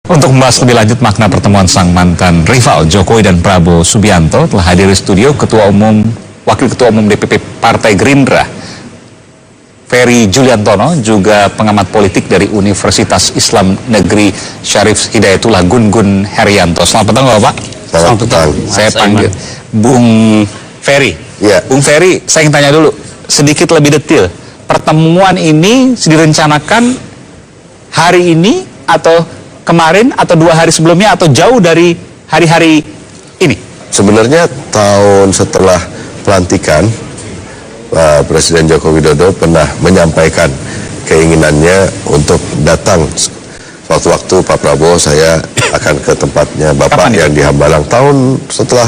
Untuk membahas lebih lanjut makna pertemuan sang mantan rival Jokowi dan Prabowo Subianto, telah hadir di studio Wakil Ketua Umum DPP Partai Gerindra, Ferry Juliantono, juga pengamat politik dari Universitas Islam Negeri Syarif Hidayatullah Gun Herianto. Selamat petang Bapak. Selamat petang. Saya panggil Bung Ferry. Ya. Bung Ferry, saya ingin tanya dulu sedikit lebih detail. Pertemuan ini direncanakan hari ini atau kemarin atau 2 hari sebelumnya atau jauh dari hari-hari ini? Sebenarnya tahun setelah pelantikan Presiden Joko Widodo pernah menyampaikan keinginannya untuk datang. Waktu-waktu Pak Prabowo saya akan ke tempatnya Bapak yang di Hambalang tahun setelah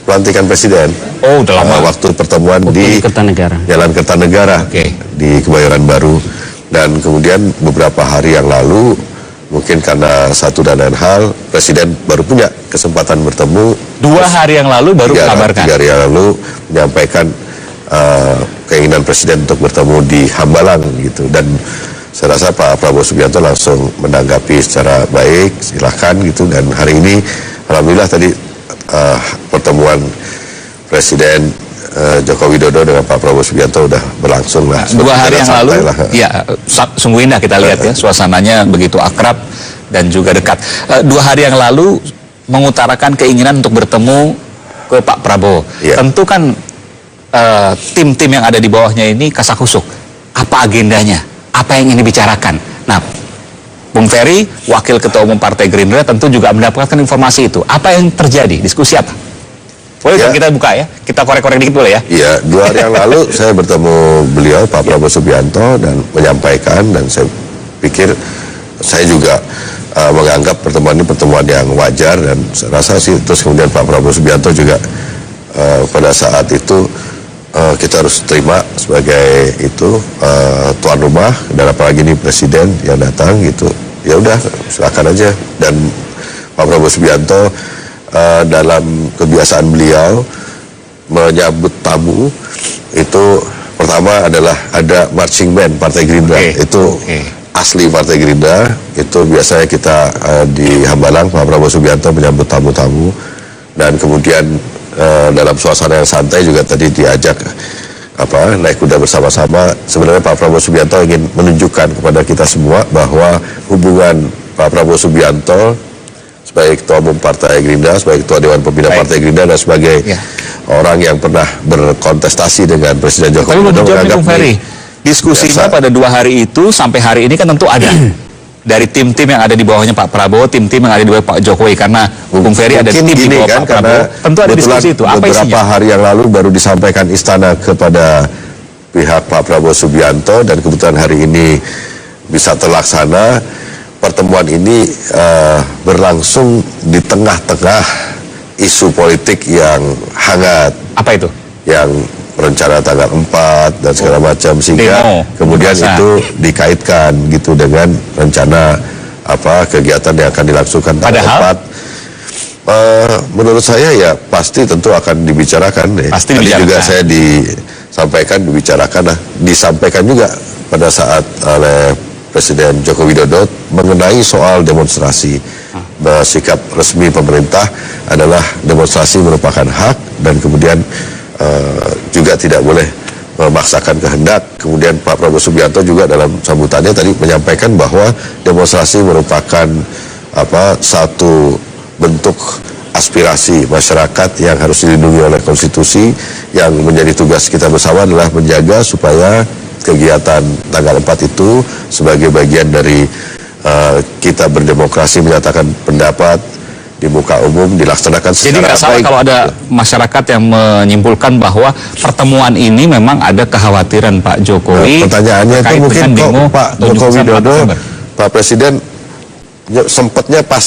pelantikan Presiden. Oh, udah lama. Waktu pertemuan di Jalan Kertanegara di Kebayoran Baru, dan kemudian beberapa hari yang lalu mungkin karena satu dan lain hal Presiden baru punya kesempatan bertemu. 2 hari yang lalu baru kabarkan. 3 hari yang lalu menyampaikan keinginan Presiden untuk bertemu di Hambalang gitu, dan saya rasa Pak Prabowo Subianto langsung menanggapi secara baik, silahkan gitu. Dan hari ini alhamdulillah tadi pertemuan Presiden Joko Widodo dengan Pak Prabowo Subianto udah berlangsung lah. 2 hari yang lalu, ya sungguh indah kita lihat ya, suasananya begitu akrab dan juga dekat. 2 hari yang lalu mengutarakan keinginan untuk bertemu ke Pak Prabowo. Tentu kan tim-tim yang ada di bawahnya ini kasakusuk. Apa agendanya? Apa yang ingin dibicarakan? Nah, Bung Ferry, Wakil Ketua Umum Partai Gerindra, tentu juga mendapatkan informasi itu. Apa yang terjadi? Diskusi apa? Boleh kita buka ya? Kita korek-korek dikit boleh ya? Iya, 2 hari yang lalu saya bertemu beliau, Pak Prabowo Subianto, dan menyampaikan, dan saya pikir saya juga menganggap pertemuan ini pertemuan yang wajar, dan saya rasa sih terus kemudian Pak Prabowo Subianto juga pada saat itu kita harus terima sebagai itu tuan rumah, dan apalagi ini Presiden yang datang gitu, ya udah silakan aja. Dan Pak Prabowo Subianto dalam kebiasaan beliau menyambut tamu itu pertama adalah ada marching band Partai Gerindra. Asli Partai Gerindra itu biasanya kita di Hambalang Pak Prabowo Subianto menyambut tamu-tamu, dan kemudian dalam suasana yang santai juga tadi diajak naik kuda bersama-sama. Sebenarnya Pak Prabowo Subianto ingin menunjukkan kepada kita semua bahwa hubungan Pak Prabowo Subianto sebagai Ketua Umum Partai Gerindra, sebagai Ketua Dewan Pembina Partai Gerindra, dan sebagai orang yang pernah berkontestasi dengan Presiden Joko Widodo, menganggap diskusinya pada 2 hari itu sampai hari ini kan tentu ada dari tim-tim yang ada di bawahnya Pak Prabowo, tim-tim yang ada di bawah Pak Jokowi, karena Bung Ferry ada tim di bawah Pak Prabowo, tentu ada diskusi itu. Apa isinya? Beberapa hari yang lalu baru disampaikan istana kepada pihak Pak Prabowo Subianto, dan kebetulan hari ini bisa terlaksana. Pertemuan ini berlangsung di tengah-tengah isu politik yang hangat. Apa itu? Yang rencana tanggal 4 dan segala macam, sehingga kemudian itu dikaitkan gitu dengan rencana kegiatan yang akan dilangsungkan tanggal 4. Menurut saya ya pasti tentu akan dibicarakan. Tadi juga saya disampaikan juga pada saat oleh Presiden Joko Widodo mengenai soal demonstrasi. Sikap resmi pemerintah adalah demonstrasi merupakan hak, dan kemudian juga tidak boleh memaksakan kehendak. Kemudian Pak Prabowo Subianto juga dalam sambutannya tadi menyampaikan bahwa demonstrasi merupakan satu bentuk aspirasi masyarakat yang harus dilindungi oleh konstitusi. Yang menjadi tugas kita bersama adalah menjaga supaya kegiatan tanggal 4 itu sebagai bagian dari kita berdemokrasi, menyatakan pendapat di muka umum, dilaksanakan secara baik. Jadi nggak salah kalau ada masyarakat yang menyimpulkan bahwa pertemuan ini memang ada kekhawatiran Pak Jokowi. Pertanyaannya itu mungkin kok Pak Joko Widodo, Pak Presiden sempatnya pas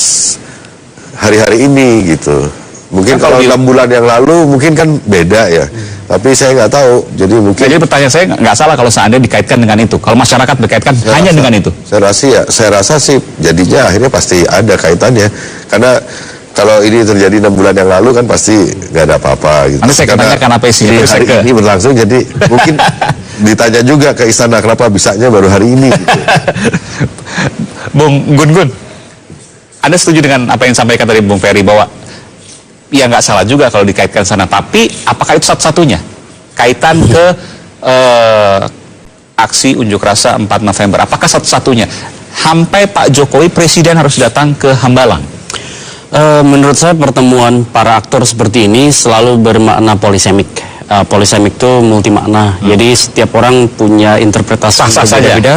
hari-hari ini gitu. Mungkin kalau 6 bulan yang lalu mungkin kan beda ya. Tapi saya nggak tahu. Jadi mungkin. Jadi pertanyaan saya nggak salah kalau seandainya dikaitkan dengan itu. Kalau masyarakat berkaitkan hanya dengan itu. Saya rasa sih jadinya akhirnya pasti ada kaitannya. Karena kalau ini terjadi 6 bulan yang lalu kan pasti nggak ada apa-apa gitu. Nanti saya tanyakan apa isinya. Hari ini berlangsung, jadi mungkin ditanya juga ke istana kenapa bisanya baru hari ini gitu. Bung Gun, Anda setuju dengan apa yang disampaikan tadi Bung Ferry bahwa ya nggak salah juga kalau dikaitkan sana, tapi apakah itu satu-satunya kaitan ke aksi unjuk rasa 4 November? Apakah satu-satunya sampai Pak Jokowi Presiden harus datang ke Hambalang? Menurut saya pertemuan para aktor seperti ini selalu bermakna polisemik. Polisemik itu multi makna. Jadi setiap orang punya interpretasi yang berbeda.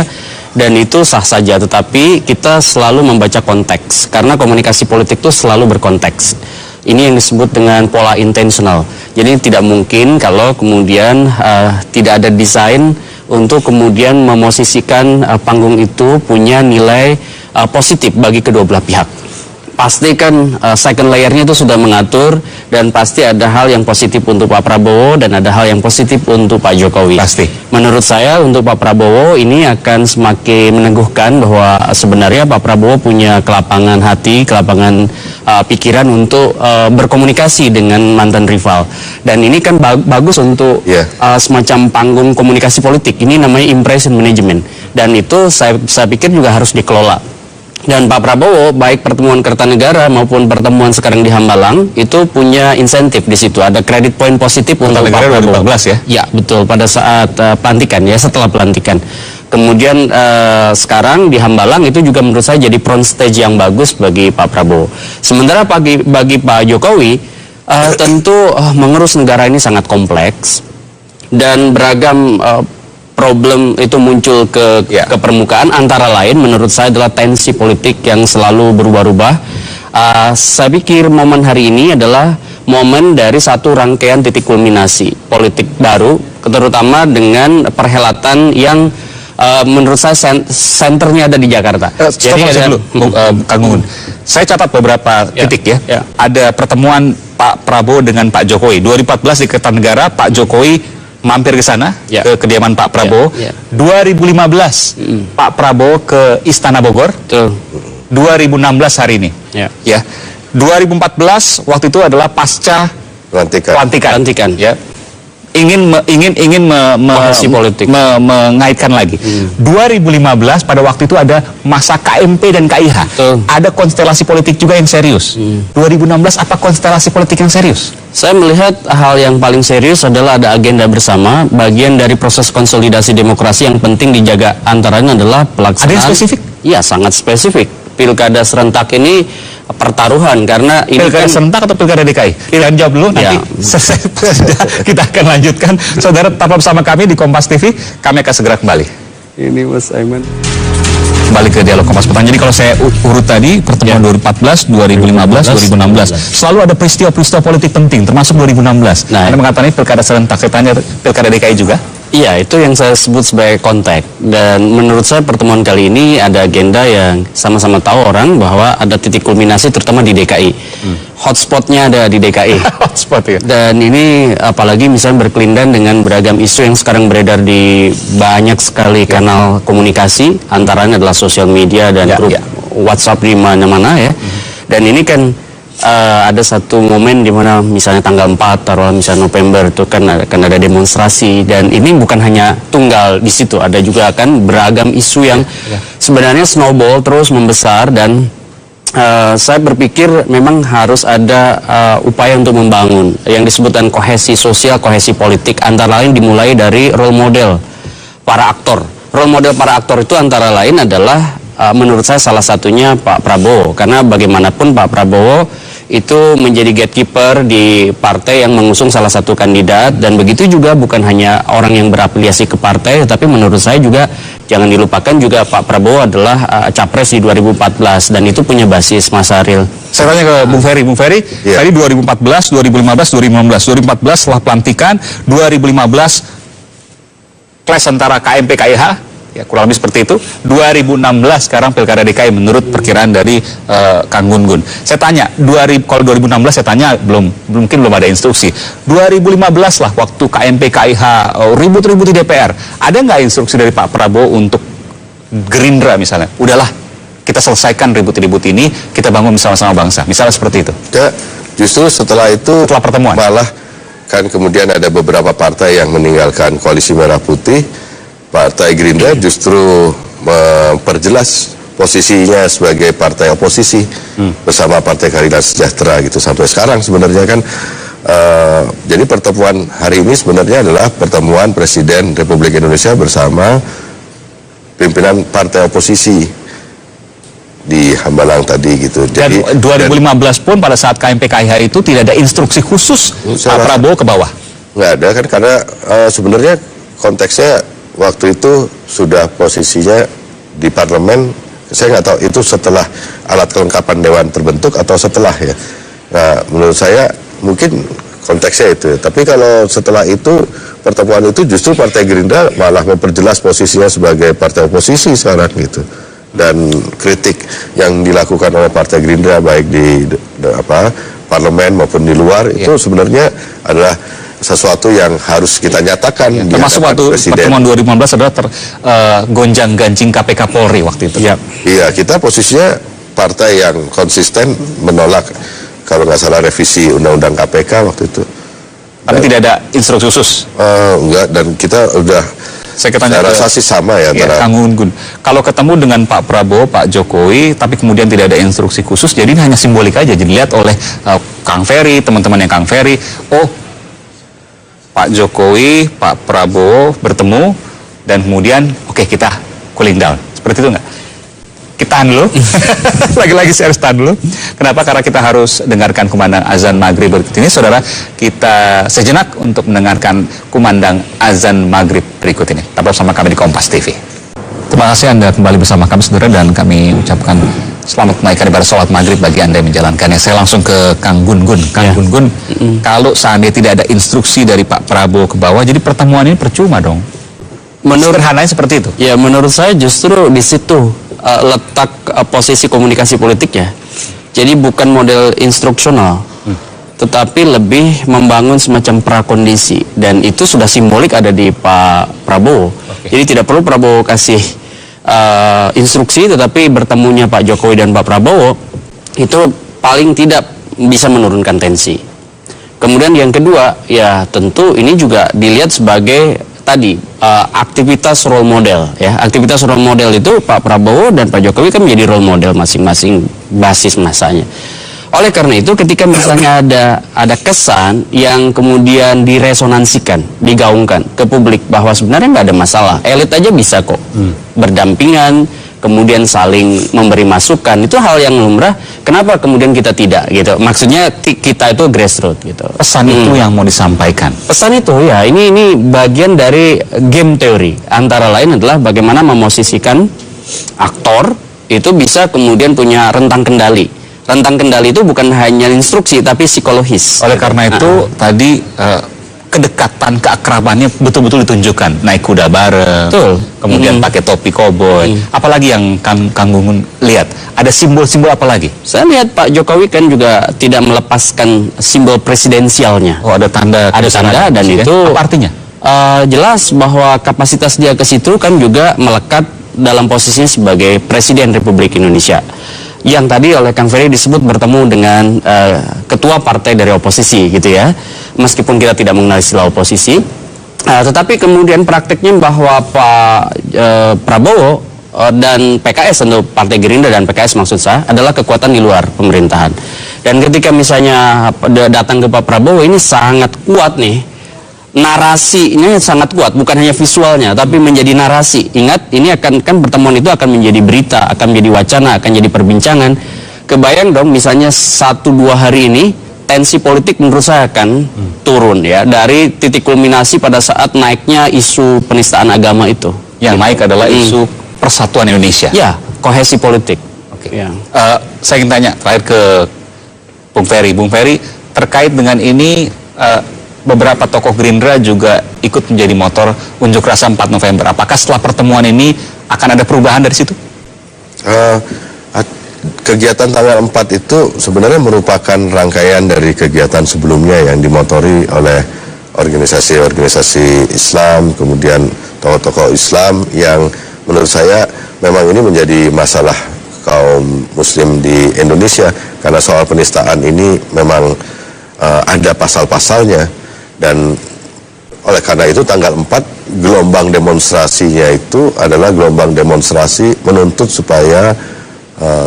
Dan itu sah saja, tetapi kita selalu membaca konteks, karena komunikasi politik itu selalu berkonteks. Ini yang disebut dengan pola intensional. Jadi tidak mungkin kalau kemudian tidak ada desain untuk kemudian memosisikan panggung itu punya nilai positif bagi kedua belah pihak. Pasti kan second layernya itu sudah mengatur, dan pasti ada hal yang positif untuk Pak Prabowo dan ada hal yang positif untuk Pak Jokowi. Pasti. Menurut saya untuk Pak Prabowo ini akan semakin meneguhkan bahwa sebenarnya Pak Prabowo punya kelapangan hati, kelapangan pikiran untuk berkomunikasi dengan mantan rival. Dan ini kan bagus untuk semacam panggung komunikasi politik. Ini namanya impression management. Dan itu saya pikir juga harus dikelola. Dan Pak Prabowo, baik pertemuan Kertanegara maupun pertemuan sekarang di Hambalang, itu punya insentif di situ. Ada kredit poin positif untuk Pak Prabowo. 2014 ya? Ya, betul. Pada saat pelantikan, ya, setelah pelantikan. Kemudian sekarang di Hambalang itu juga menurut saya jadi front stage yang bagus bagi Pak Prabowo. Sementara bagi Pak Jokowi, tentu mengurus negara ini sangat kompleks. Dan beragam problem itu muncul ke permukaan, antara lain menurut saya adalah tensi politik yang selalu berubah-ubah. Saya pikir momen hari ini adalah momen dari satu rangkaian titik kulminasi politik baru, terutama dengan perhelatan yang menurut saya senternya ada di Jakarta. Jadi ada dulu, Kang Gunggun. Saya catat beberapa titik ya. Ada pertemuan Pak Prabowo dengan Pak Jokowi 2014 di Kertanegara. Pak Jokowi mampir ke sana, ke kediaman Pak Prabowo. 2015 Pak Prabowo ke Istana Bogor. 2016 hari ini. Ya. 2014 waktu itu adalah pasca pelantikan. Ya. Ingin mengaitkan lagi. 2015 pada waktu itu ada masa KMP dan KIH. Ada konstelasi politik juga yang serius. 2016 apa konstelasi politik yang serius? Saya melihat hal yang paling serius adalah ada agenda bersama, bagian dari proses konsolidasi demokrasi yang penting dijaga. Antaranya adalah pelaksanaan. Ada yang spesifik? Iya, sangat spesifik. Pilkada serentak ini pertaruhan, karena ini pilkada serentak atau pilkada DKI? Jangan jawab dulu, nanti selesai kita akan lanjutkan. Saudara, tetap bersama kami di Kompas TV. Kami akan segera kembali. Ini Mas Aiman. Kembali ke Dialog Kompas Petang. Jadi kalau saya urut tadi, pertemuan 2014, 2015, 2016, selalu ada peristiwa-peristiwa politik penting, termasuk 2016. Anda mengatakan ini pilkada serentak, saya tanya pilkada DKI juga? Iya, itu yang saya sebut sebagai konteks. Dan menurut saya pertemuan kali ini ada agenda yang sama-sama tahu orang bahwa ada titik kulminasi terutama di DKI. Hotspotnya ada di DKI. Hotspot ya. Dan ini apalagi misalnya berkelindan dengan beragam isu yang sekarang beredar di banyak sekali kanal komunikasi, antaranya adalah sosial media dan grup WhatsApp di mana-mana ya. Dan ini kan ada satu momen di mana misalnya tanggal 4 taruh misalnya November itu kan akan ada demonstrasi, dan ini bukan hanya tunggal di situ, ada juga akan beragam isu yang sebenarnya snowball terus membesar. Dan saya berpikir memang harus ada upaya untuk membangun yang disebutkan kohesi sosial, kohesi politik, antara lain dimulai dari role model para aktor. Role model para aktor itu antara lain adalah menurut saya salah satunya Pak Prabowo, karena bagaimanapun Pak Prabowo itu menjadi gatekeeper di partai yang mengusung salah satu kandidat, dan begitu juga bukan hanya orang yang berafiliasi ke partai, tetapi menurut saya juga jangan dilupakan juga Pak Prabowo adalah capres di 2014 dan itu punya basis masa real. Saya tanya ke Bung Ferry, tadi 2014, 2015, 2014 setelah pelantikan, 2015 clash antara KMP KIH. Ya, kurang lebih seperti itu. 2016 sekarang pilkada DKI menurut perkiraan dari Kang Gunggun. Saya tanya, kalau 2016 saya tanya mungkin belum ada instruksi. 2015 lah waktu KMP KIH ribut-ribut di DPR. Ada nggak instruksi dari Pak Prabowo untuk Gerindra misalnya? Udahlah, kita selesaikan ribut-ribut ini, kita bangun bersama-sama bangsa. Misalnya seperti itu. Ya, justru setelah pertemuan malah kan kemudian ada beberapa partai yang meninggalkan koalisi merah putih. Partai Gerindra justru memperjelas posisinya sebagai partai oposisi bersama Partai Keadilan Sejahtera gitu sampai sekarang sebenarnya kan. Jadi pertemuan hari ini sebenarnya adalah pertemuan Presiden Republik Indonesia bersama pimpinan partai oposisi di Hambalang tadi gitu. Dan 2015 pun pada saat KMP/KIH itu tidak ada instruksi khusus Pak Prabowo ke bawah. Nggak ada kan, karena sebenarnya konteksnya waktu itu sudah posisinya di parlemen. Saya nggak tahu itu setelah alat kelengkapan dewan terbentuk atau setelah ya. Nah menurut saya mungkin konteksnya itu. Tapi kalau setelah itu pertemuan itu justru Partai Gerindra malah memperjelas posisinya sebagai partai oposisi sekarang gitu. Dan kritik yang dilakukan oleh Partai Gerindra baik di parlemen maupun di luar itu sebenarnya adalah sesuatu yang harus kita nyatakan. Termasuk waktu pertemuan 2015 adalah gonjang-ganjing KPK Polri waktu itu. Iya, kita posisinya partai yang konsisten menolak kalau nggak salah revisi Undang-Undang KPK waktu itu. Tapi tidak ada instruksi khusus? Enggak, dan kita udah, saya rasa sih sama ya. Kang Gun-Gun, kalau ketemu dengan Pak Prabowo, Pak Jokowi, tapi kemudian tidak ada instruksi khusus, jadi ini hanya simbolik aja. Jadi lihat oleh Kang Ferry, teman-teman yang Kang Ferry, oh Pak Jokowi, Pak Prabowo bertemu, dan kemudian oke, kita cooling down. Seperti itu nggak? Kita tahan dulu. Lagi-lagi saya harus tahan dulu. Kenapa? Karena kita harus dengarkan kumandang azan maghrib berikut ini. Saudara, kita sejenak untuk mendengarkan kumandang azan maghrib berikut ini. Tetap bersama kami di Kompas TV. Terima kasih Anda kembali bersama kami, saudara, dan kami ucapkan selamat menaikkan ibadah sholat maghrib bagi Anda yang menjalankannya. Saya langsung ke Kang Gun-Gun. Kang Gun-Gun, kalau seandainya tidak ada instruksi dari Pak Prabowo ke bawah, jadi pertemuan ini percuma dong? Sederhananya seperti itu? Ya, menurut saya justru di situ letak posisi komunikasi politiknya. Jadi bukan model instruksional, tetapi lebih membangun semacam prakondisi, dan itu sudah simbolik ada di Pak Prabowo. Jadi tidak perlu Prabowo kasih instruksi, tetapi bertemunya Pak Jokowi dan Pak Prabowo itu paling tidak bisa menurunkan tensi. Kemudian yang kedua, ya tentu ini juga dilihat sebagai tadi aktivitas role model ya. Aktivitas role model itu Pak Prabowo dan Pak Jokowi kan menjadi role model masing-masing basis masanya. Oleh karena itu ketika misalnya ada kesan yang kemudian diresonansikan, digaungkan ke publik bahwa sebenarnya nggak ada masalah, elit aja bisa kok berdampingan, kemudian saling memberi masukan, itu hal yang lumrah. Kenapa kemudian kita tidak gitu? Maksudnya kita itu grassroots gitu. Pesan itu yang mau disampaikan. Pesan itu ya ini bagian dari game teori. Antara lain adalah bagaimana memosisikan aktor itu bisa kemudian punya rentang kendali. Rentang kendali itu bukan hanya instruksi tapi psikologis. Oleh karena itu tadi kedekatan, keakrabannya betul-betul ditunjukkan. Naik kuda bareng, kemudian pakai topi koboi. Apalagi yang Kang Gun-Gun lihat? Ada simbol-simbol apa lagi? Saya lihat Pak Jokowi kan juga tidak melepaskan simbol presidensialnya. Oh, ada tanda. Ada tanda, dan itu apa artinya? Jelas bahwa kapasitas dia ke situ kan juga melekat dalam posisinya sebagai Presiden Republik Indonesia. Yang tadi oleh Kang Ferry disebut bertemu dengan ketua partai dari oposisi gitu ya. Meskipun kita tidak mengenal istilah oposisi, tetapi kemudian prakteknya bahwa Pak Prabowo dan PKS, tentu Partai Gerindra dan PKS maksud saya, adalah kekuatan di luar pemerintahan. Dan ketika misalnya datang ke Pak Prabowo, ini sangat kuat nih, narasinya sangat kuat, bukan hanya visualnya tapi menjadi narasi. Ingat, ini kan pertemuan itu akan menjadi berita, akan menjadi wacana, akan jadi perbincangan. Kebayang dong misalnya 1-2 hari ini tensi politik menurut saya akan turun ya, dari titik kulminasi pada saat naiknya isu penistaan agama itu. Yang naik adalah isu persatuan Indonesia. Ya, kohesi politik. Oke. Ya. Saya ingin tanya terakhir ke Bung Ferry. Bung Ferry, terkait dengan ini beberapa tokoh Gerindra juga ikut menjadi motor unjuk rasa 4 November. Apakah setelah pertemuan ini akan ada perubahan dari situ? Kegiatan tanggal 4 itu sebenarnya merupakan rangkaian dari kegiatan sebelumnya yang dimotori oleh organisasi-organisasi Islam, kemudian tokoh-tokoh Islam yang menurut saya memang ini menjadi masalah kaum muslim di Indonesia, karena soal penistaan ini memang ada pasal-pasalnya, dan oleh karena itu tanggal 4 gelombang demonstrasinya itu adalah gelombang demonstrasi menuntut supaya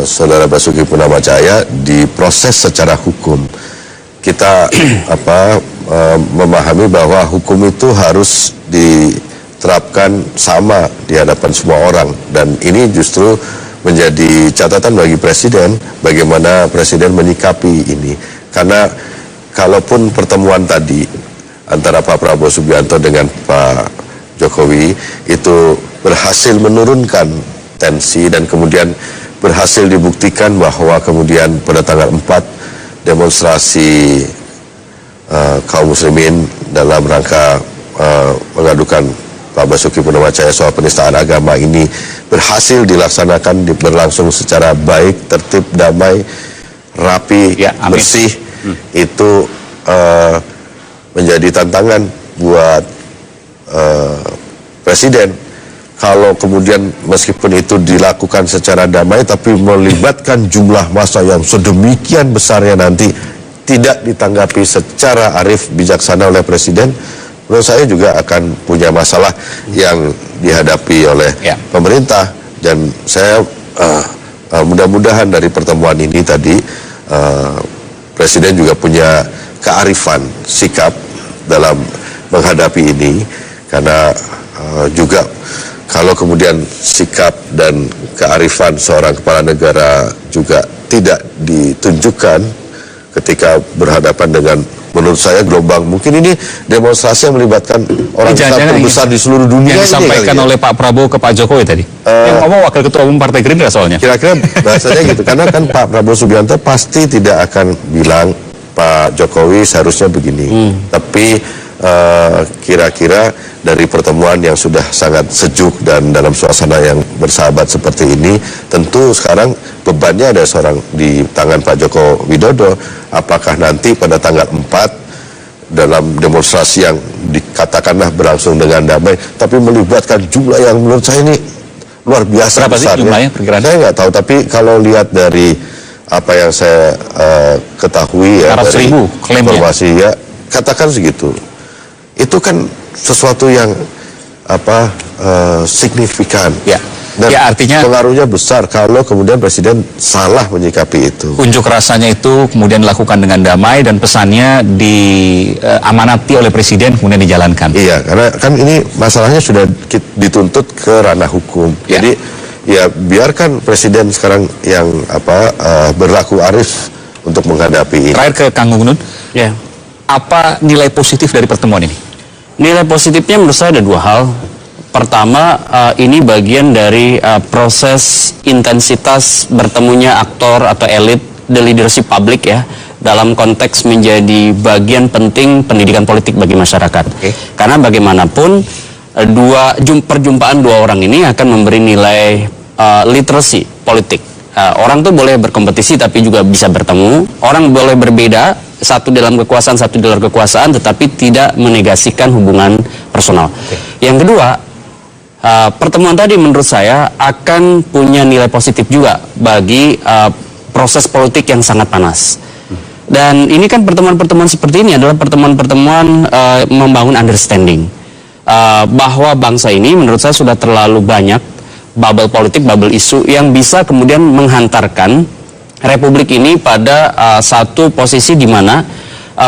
Saudara Basuki Purnamajaya diproses secara hukum. Kita memahami bahwa hukum itu harus diterapkan sama di hadapan semua orang, dan ini justru menjadi catatan bagi Presiden bagaimana Presiden menyikapi ini. Karena kalaupun pertemuan tadi antara Pak Prabowo Subianto dengan Pak Jokowi itu berhasil menurunkan tensi dan kemudian berhasil dibuktikan bahwa kemudian pada tanggal 4 demonstrasi kaum muslimin dalam rangka mengadukan Pak Basuki Purnamajaya soal penistaan agama ini berhasil dilaksanakan, berlangsung secara baik, tertib, damai, rapi, bersih. Itu menjadi tantangan buat Presiden. Kalau kemudian meskipun itu dilakukan secara damai tapi melibatkan jumlah massa yang sedemikian besarnya nanti tidak ditanggapi secara arif bijaksana oleh Presiden, menurut saya juga akan punya masalah yang dihadapi oleh pemerintah. Dan saya mudah-mudahan dari pertemuan ini tadi Presiden juga punya kearifan sikap dalam menghadapi ini, karena juga kalau kemudian sikap dan kearifan seorang kepala negara juga tidak ditunjukkan ketika berhadapan dengan, menurut saya, gelombang, mungkin ini demonstrasi yang melibatkan orang terbesar di seluruh dunia yang disampaikan oleh Pak Prabowo ke Pak Jokowi tadi. Yang ngomong Wakil Ketua Umum Partai Gerindra soalnya. Kira-kira bahasanya gitu, karena kan Pak Prabowo Subianto pasti tidak akan bilang Pak Jokowi seharusnya begini. Tapi kira-kira dari pertemuan yang sudah sangat sejuk dan dalam suasana yang bersahabat seperti ini, tentu sekarang bebannya ada seorang di tangan Pak Joko Widodo. Apakah nanti pada tanggal 4 dalam demonstrasi yang dikatakanlah berlangsung dengan damai, tapi melibatkan jumlah yang menurut saya ini luar biasa besar. Jumlahnya perkiraan? Saya nggak tahu, tapi kalau lihat dari apa yang saya ketahui ya, dari informasi ya, katakan segitu. Itu kan sesuatu yang signifikan. Dan artinya pengaruhnya besar kalau kemudian Presiden salah menyikapi itu. Unjuk rasanya itu kemudian dilakukan dengan damai dan pesannya diamanati oleh Presiden kemudian dijalankan. Iya, karena kan ini masalahnya sudah dituntut ke ranah hukum. Jadi ya biarkan Presiden sekarang yang berlaku arif untuk menghadapi ini. Terakhir ke Kang Gunggun. Apa nilai positif dari pertemuan ini? Nilai positifnya menurut saya ada dua hal. Pertama, ini bagian dari proses intensitas bertemunya aktor atau elit, the leadership public ya, dalam konteks menjadi bagian penting pendidikan politik bagi masyarakat. Karena bagaimanapun perjumpaan dua orang ini akan memberi nilai literasi politik. Orang tuh boleh berkompetisi tapi juga bisa bertemu. Orang boleh berbeda, satu dalam kekuasaan, satu di luar kekuasaan, tetapi tidak menegasikan hubungan personal. Yang kedua, pertemuan tadi menurut saya akan punya nilai positif juga bagi proses politik yang sangat panas. Dan ini kan pertemuan-pertemuan seperti ini adalah pertemuan-pertemuan membangun understanding bahwa bangsa ini menurut saya sudah terlalu banyak bubble politik, bubble isu yang bisa kemudian menghantarkan Republik ini pada satu posisi di mana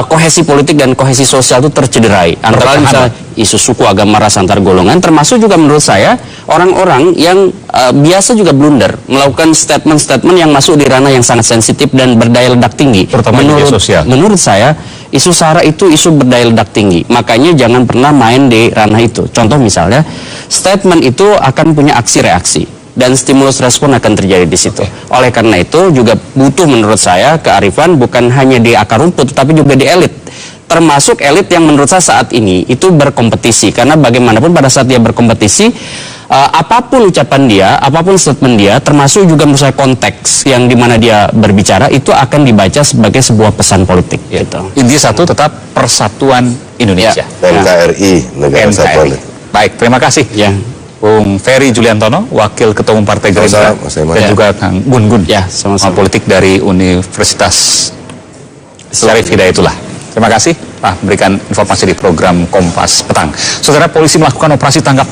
kohesi politik dan kohesi sosial itu tercederai. Antara misalnya isu suku, agama, ras, antar golongan, termasuk juga menurut saya orang-orang yang biasa juga blunder melakukan statement-statement yang masuk di ranah yang sangat sensitif dan berdaya ledak tinggi. Terutama media sosial. Menurut saya isu SARA itu isu berdaya ledak tinggi. Makanya jangan pernah main di ranah itu. Contoh misalnya statement itu akan punya aksi reaksi dan stimulus respon akan terjadi di situ. Oleh karena itu juga butuh menurut saya kearifan bukan hanya di akar rumput tapi juga di elit. Termasuk elit yang menurut saya saat ini itu berkompetisi, karena bagaimanapun pada saat dia berkompetisi apapun ucapan dia, apapun statement dia, termasuk juga menurut saya konteks yang dimana dia berbicara itu akan dibaca sebagai sebuah pesan politik. Gitu. Inti satu tetap persatuan Indonesia. NKRI, negara kesatuan. Baik, terima kasih. Bung Ferry Juliantono, Wakil Ketua Umum Partai Gerindra, dan juga Kang Gunggun, sama-sama, politik dari Universitas Syarif Hidayatullah. Terima kasih Pak memberikan informasi di program Kompas Petang. Saudara, polisi melakukan operasi tangkap